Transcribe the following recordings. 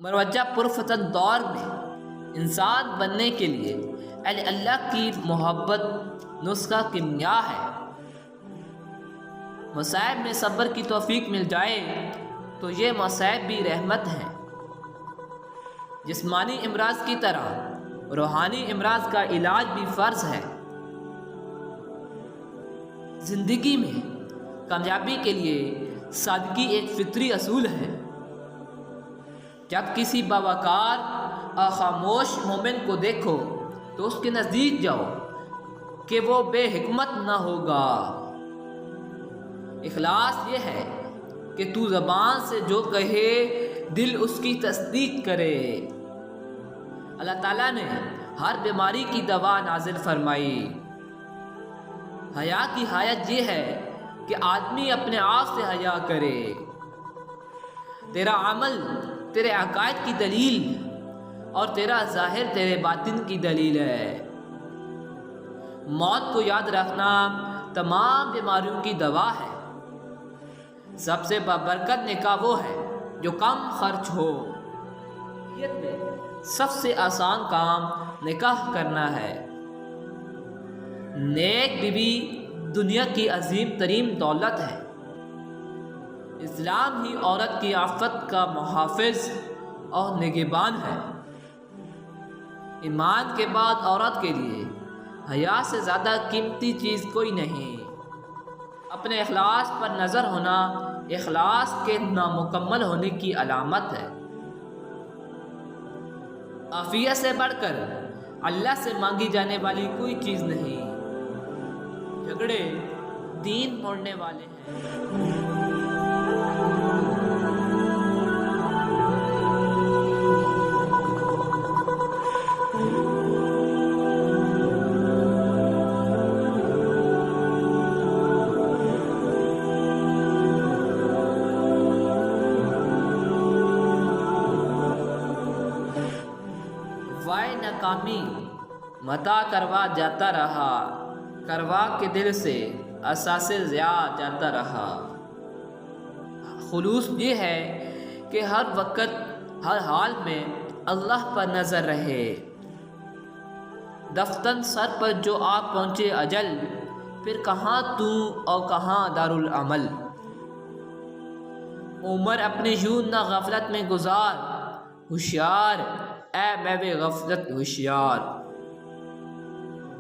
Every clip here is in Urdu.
مروجہ پرفتن دور میں انسان بننے کے لیے اہل اللہ کی محبت نسخہ کیمیا ہے۔ مصائب میں صبر کی توفیق مل جائے تو یہ مصائب بھی رحمت ہیں۔ جسمانی امراض کی طرح روحانی امراض کا علاج بھی فرض ہے۔ زندگی میں کامیابی کے لیے سادگی ایک فطری اصول ہے۔ جب کسی باوقار اور خاموش مومن کو دیکھو تو اس کے نزدیک جاؤ کہ وہ بے حکمت نہ ہوگا۔ اخلاص یہ ہے کہ تو زبان سے جو کہے دل اس کی تصدیق کرے۔ اللہ تعالیٰ نے ہر بیماری کی دوا نازل فرمائی۔ حیا کی حیت یہ ہے کہ آدمی اپنے آپ سے حیا کرے۔ تیرا عمل تیرے عقائد کی دلیل اور تیرا ظاہر تیرے باطن کی دلیل ہے۔ موت کو یاد رکھنا تمام بیماریوں کی دوا ہے۔ سب سے بابرکت نکاح وہ ہے جو کم خرچ ہو۔ سب سے آسان کام نکاح کرنا ہے۔ نیک بیوی دنیا کی عظیم ترین دولت ہے۔ اسلام ہی عورت کی عفت کا محافظ اور نگہبان ہے۔ ایمان کے بعد عورت کے لیے حیا سے زیادہ قیمتی چیز کوئی نہیں۔ اپنے اخلاص پر نظر ہونا اخلاص کے نامکمل ہونے کی علامت ہے۔ عافیت سے بڑھ کر اللہ سے مانگی جانے والی کوئی چیز نہیں۔ جھگڑے دین موڑنے والے ہیں۔ وائے ناکامی متا کروا جاتا رہا، کروا کے دل سے اساس ضیا جاتا رہا۔ خلوص یہ ہے کہ ہر وقت ہر حال میں اللہ پر نظر رہے۔ دفتن سر پر جو آ پہنچے اجل، پھر کہاں تو اور کہاں دارالعمل۔ عمر اپنی یوں نہ غفلت میں گزار، ہوشیار اے بے غفلت ہوشیار۔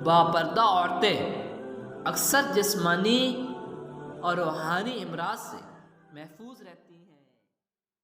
باپردہ عورتیں اکثر جسمانی اور روحانی امراض سے محفوظ رہتی ہیں۔